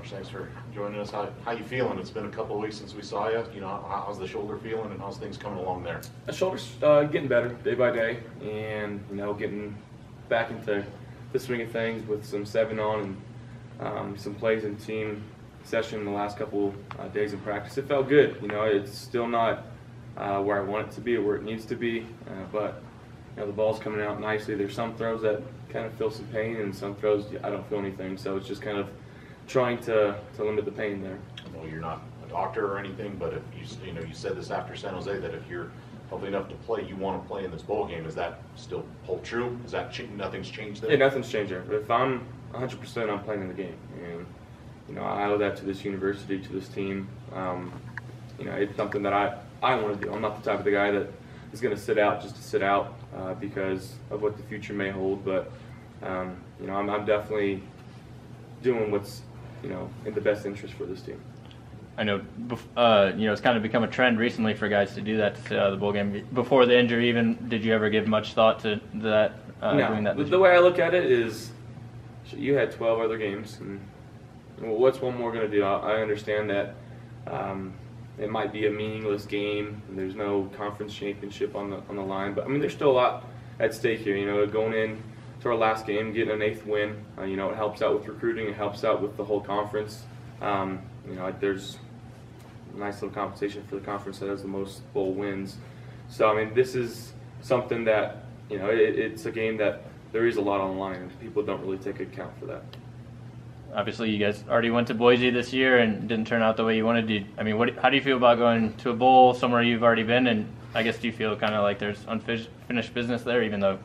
Thanks for joining us. How you feeling? It's been a couple of weeks since we saw you. You know, how's the shoulder feeling, and how's things coming along there? The shoulder's getting better day by day, and getting back into the swing of things with some 7-on and some plays in team session in the last couple days in practice. It felt good. It's still not where I want it to be or where it needs to be, but the ball's coming out nicely. There's some throws that kind of feel some pain, and some throws I don't feel anything. So it's just kind of trying to limit the pain there. I know you're not a doctor or anything, but if you said this after San Jose that if you're healthy enough to play, you want to play in this bowl game. Is that still hold true? Is that nothing's changed there? Yeah, nothing's changed there. But if I'm 100%, I'm playing in the game, and I owe that to this university, to this team. It's something that I want to do. I'm not the type of the guy that is going to sit out just to sit out because of what the future may hold. But I'm definitely doing what's in the best interest for this team. I know, it's kind of become a trend recently for guys to do that, to sit out of the bowl game. Before the injury even, did you ever give much thought to that, doing that? No, the way I look at it is you had 12 other games, and what's one more going to do? I understand that it might be a meaningless game, and there's no conference championship on the line, but, there's still a lot at stake here. Going in to our last game, getting an 8th win, it helps out with recruiting, it helps out with the whole conference. There's nice little compensation for the conference that has the most bowl wins. So, this is something that, it's a game that there is a lot on the line, and people don't really take account for that. Obviously, you guys already went to Boise this year and didn't turn out the way you wanted to. How do you feel about going to a bowl somewhere you've already been? And I guess do you feel kind of like there's unfinished business there, even though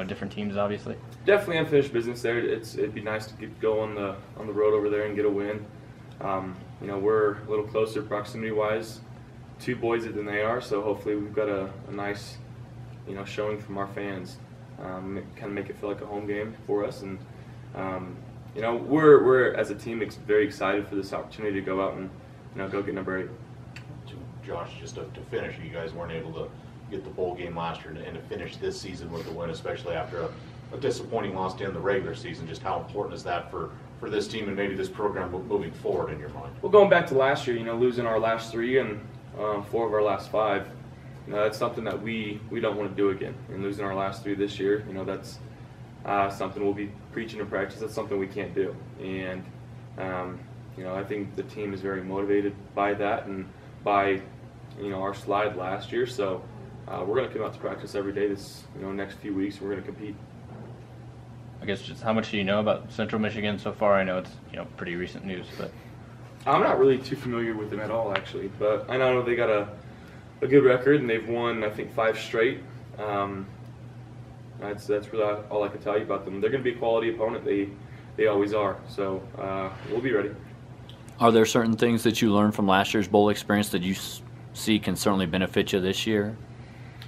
different teams obviously? Definitely unfinished business there. It'd be nice to go on the road over there and get a win. We're a little closer proximity-wise to Boise than they are, so hopefully we've got a nice showing from our fans. Kind of make it feel like a home game for us, and we're as a team very excited for this opportunity to go out and go get number 8. Josh, just to finish, you guys weren't able to get the bowl game last year and to finish this season with the win, especially after a disappointing loss to end the regular season. Just how important is that for this team and maybe this program moving forward in your mind? Well, going back to last year, losing our last 3 and 4 of our last 5, that's something that we don't want to do again. And losing our last 3 this year, that's something we'll be preaching in practice. That's something we can't do. And I think the team is very motivated by that and by our slide last year. So we're going to come out to practice every day this next few weeks. We're going to compete. I guess just how much do you know about Central Michigan so far? I know it's pretty recent news, but I'm not really too familiar with them at all, actually. But I know they got a good record, and they've won, I think, 5 straight. That's really all I can tell you about them. They're going to be a quality opponent. They always are. So we'll be ready. Are there certain things that you learned from last year's bowl experience that you see can certainly benefit you this year?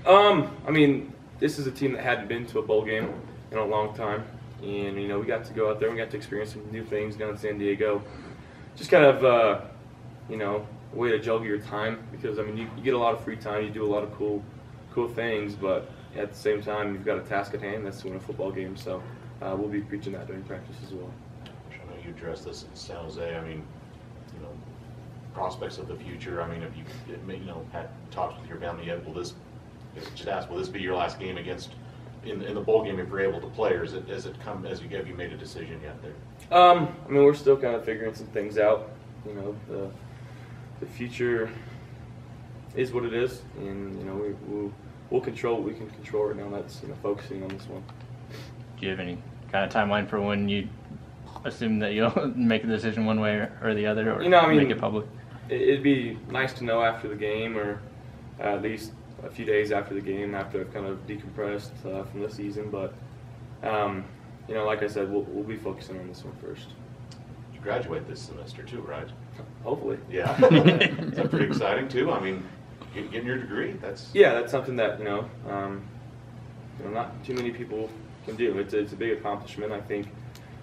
This is a team that hadn't been to a bowl game in a long time. And, we got to go out there and we got to experience some new things down in San Diego. Just kind of, a way to juggle your time because, you get a lot of free time, you do a lot of cool things, but at the same time, you've got a task at hand, that's to win a football game. So we'll be preaching that during practice as well. I know you addressed this in San Jose. Prospects of the future. If you had talks with your family yet, will this be your last game in the bowl game if you're able to play, or have you made a decision yet there? We're still kind of figuring some things out. The future is what it is, and we'll control what we can control right now. That's focusing on this one. Do you have any kind of timeline for when you assume that you'll make a decision one way or the other, or make it public? It'd be nice to know after the game, or at least a few days after the game, after I've kind of decompressed from the season. But like I said, we'll be focusing on this one first. You graduate this semester too, right? Hopefully. Yeah. Is that pretty exciting too? Getting your degree. That's something that not too many people can do. It's a big accomplishment. I think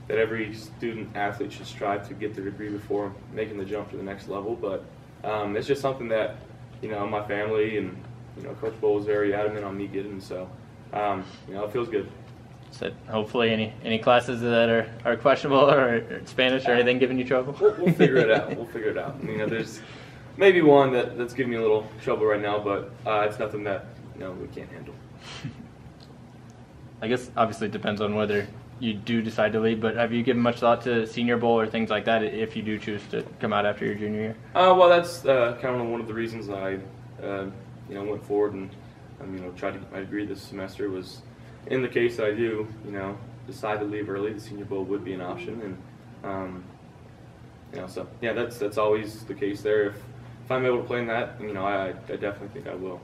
that every student athlete should strive to get their degree before making the jump to the next level. But it's just something that my family and Coach Bowl was very adamant on me getting. So it feels good. So hopefully any classes that are questionable or Spanish or anything giving you trouble? We'll figure it out. We'll figure it out. You know, there's maybe one that's giving me a little trouble right now, but it's nothing that we can't handle. I guess obviously it depends on whether you do decide to leave, but have you given much thought to Senior Bowl or things like that if you do choose to come out after your junior year? Well, that's kind of one of the reasons I went forward and tried to get my degree this semester. Was in the case that I do decide to leave early, the Senior Bowl would be an option, and so yeah, that's always the case there. If I'm able to play in that, I definitely think I will.